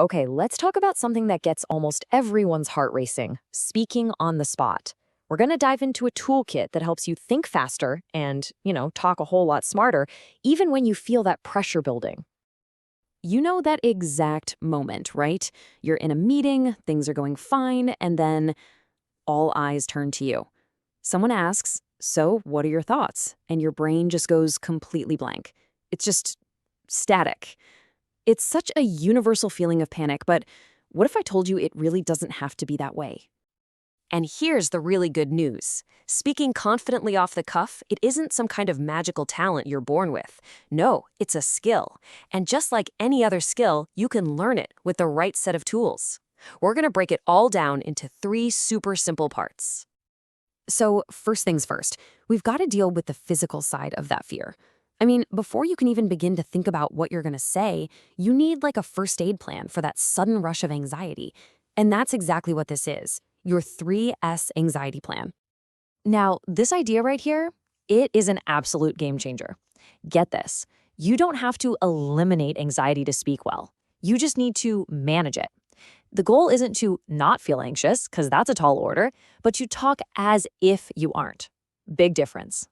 Okay, let's talk about something that gets almost everyone's heart racing, speaking on the spot. We're going to dive into a toolkit that helps you think faster and, talk a whole lot smarter, even when you feel that pressure building. You know that exact moment, right? You're in a meeting, things are going fine, and then all eyes turn to you. Someone asks, "So, what are your thoughts?" And your brain just goes completely blank. It's just static. It's such a universal feeling of panic, but what if I told you it really doesn't have to be that way? And here's the really good news. Speaking confidently off the cuff, it isn't some kind of magical talent you're born with. No, it's a skill. And just like any other skill, you can learn it with the right set of tools. We're going to break it all down into 3 super simple parts. So, first things first, we've got to deal with the physical side of that fear. I mean, before you can even begin to think about what you're going to say, you need like a first aid plan for that sudden rush of anxiety. And that's exactly what this is, your 3S anxiety plan. Now, this idea right here, it is an absolute game changer. Get this, you don't have to eliminate anxiety to speak well. You just need to manage it. The goal isn't to not feel anxious, because that's a tall order, but to talk as if you aren't. Big difference.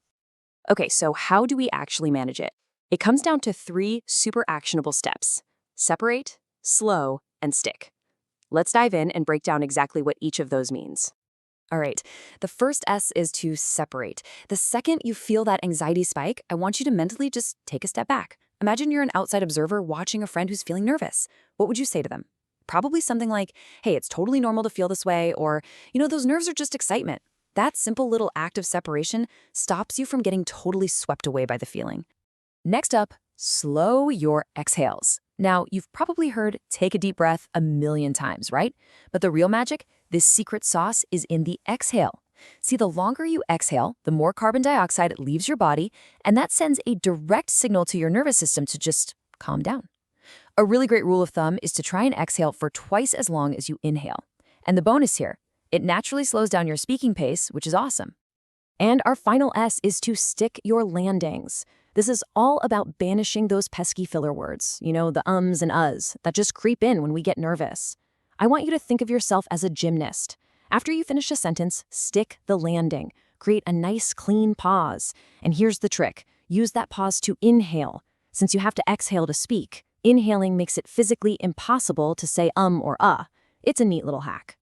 Okay, so how do we actually manage it? It comes down to 3 super actionable steps: separate, slow, and stick. Let's dive in and break down exactly what each of those means. All right, the first S is to separate. The second you feel that anxiety spike, I want you to mentally just take a step back. Imagine you're an outside observer watching a friend who's feeling nervous. What would you say to them? Probably something like, "Hey, it's totally normal to feel this way," or, "Those nerves are just excitement." That simple little act of separation stops you from getting totally swept away by the feeling. Next up, slow your exhales. Now, you've probably heard "take a deep breath" a million times, right? But the real magic, this secret sauce, is in the exhale. See, the longer you exhale, the more carbon dioxide leaves your body, and that sends a direct signal to your nervous system to just calm down. A really great rule of thumb is to try and exhale for twice as long as you inhale. And the bonus here, it naturally slows down your speaking pace, which is awesome. And our final S is to stick your landings. This is all about banishing those pesky filler words, the ums and uhs that just creep in when we get nervous. I want you to think of yourself as a gymnast. After you finish a sentence, stick the landing. Create a nice, clean pause. And here's the trick. Use that pause to inhale. Since you have to exhale to speak, inhaling makes it physically impossible to say or It's a neat little hack.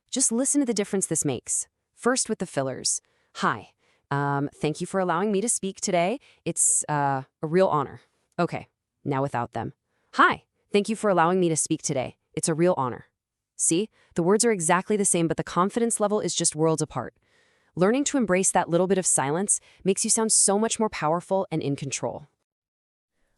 Just listen to the difference this makes. First with the fillers. "Hi, thank you for allowing me to speak today. It's a real honor." Okay, now without them. "Hi, thank you for allowing me to speak today. It's a real honor." See, the words are exactly the same, but the confidence level is just worlds apart. Learning to embrace that little bit of silence makes you sound so much more powerful and in control.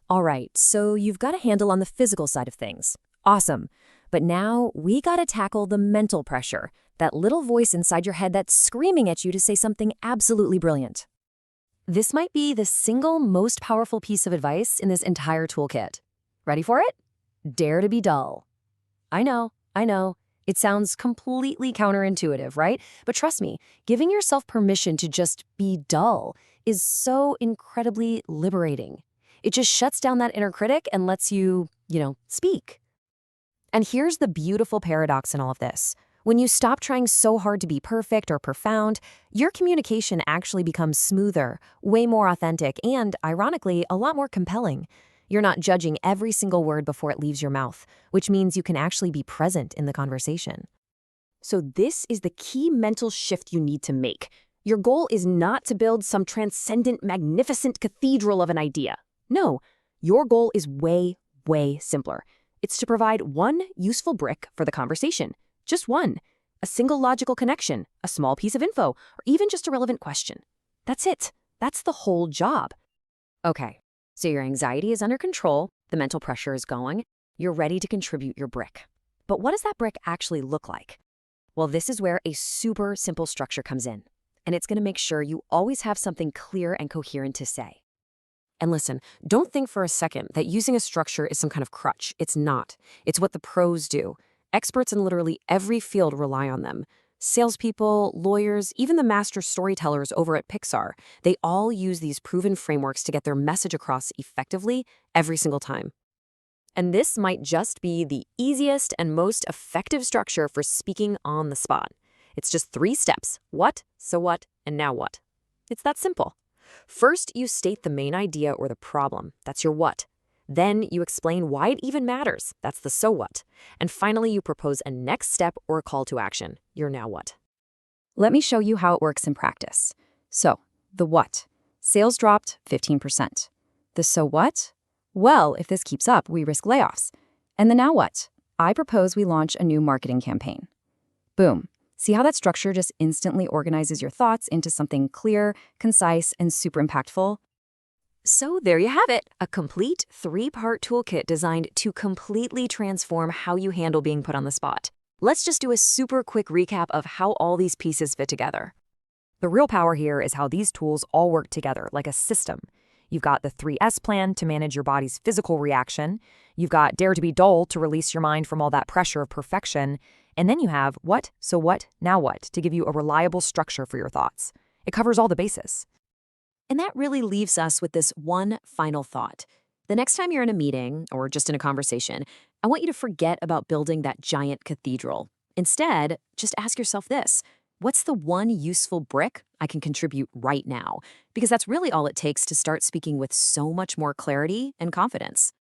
All right, so you've got a handle on the physical side of things. Awesome. But now we gotta tackle the mental pressure, that little voice inside your head that's screaming at you to say something absolutely brilliant. This might be the single most powerful piece of advice in this entire toolkit. Ready for it? Dare to be dull. I know. It sounds completely counterintuitive, right? But trust me, giving yourself permission to just be dull is so incredibly liberating. It just shuts down that inner critic and lets you, speak. And here's the beautiful paradox in all of this. When you stop trying so hard to be perfect or profound, your communication actually becomes smoother, way more authentic, and, ironically, a lot more compelling. You're not judging every single word before it leaves your mouth, which means you can actually be present in the conversation. So this is the key mental shift you need to make. Your goal is not to build some transcendent, magnificent cathedral of an idea. No, your goal is way, way simpler. It's to provide one useful brick for the conversation. Just one. A single logical connection, a small piece of info, or even just a relevant question. That's it. That's the whole job. Okay, so your anxiety is under control, the mental pressure is going, you're ready to contribute your brick. But what does that brick actually look like? Well, this is where a super simple structure comes in, and it's going to make sure you always have something clear and coherent to say. And listen, don't think for a second that using a structure is some kind of crutch. It's not. It's what the pros do. Experts in literally every field rely on them. Salespeople, lawyers, even the master storytellers over at Pixar, they all use these proven frameworks to get their message across effectively every single time. And this might just be the easiest and most effective structure for speaking on the spot. It's just 3 steps: what, so what, and now what. It's that simple. First, you state the main idea or the problem. That's your what. Then you explain why it even matters. That's the so what. And finally, you propose a next step or a call to action. Your now what. Let me show you how it works in practice. So, the what? Sales dropped 15%. The so what? Well, if this keeps up, we risk layoffs. And the now what? I propose we launch a new marketing campaign. Boom. See how that structure just instantly organizes your thoughts into something clear, concise, and super impactful? So there you have it, a complete 3-part toolkit designed to completely transform how you handle being put on the spot. Let's just do a super quick recap of how all these pieces fit together. The real power here is how these tools all work together like a system. You've got the 3S plan to manage your body's physical reaction. You've got Dare to be dull to release your mind from all that pressure of perfection. And then you have what, so what, now what to give you a reliable structure for your thoughts. It covers all the bases. And that really leaves us with this one final thought. The next time you're in a meeting or just in a conversation, I want you to forget about building that giant cathedral. Instead, just ask yourself this: what's the one useful brick I can contribute right now? Because that's really all it takes to start speaking with so much more clarity and confidence.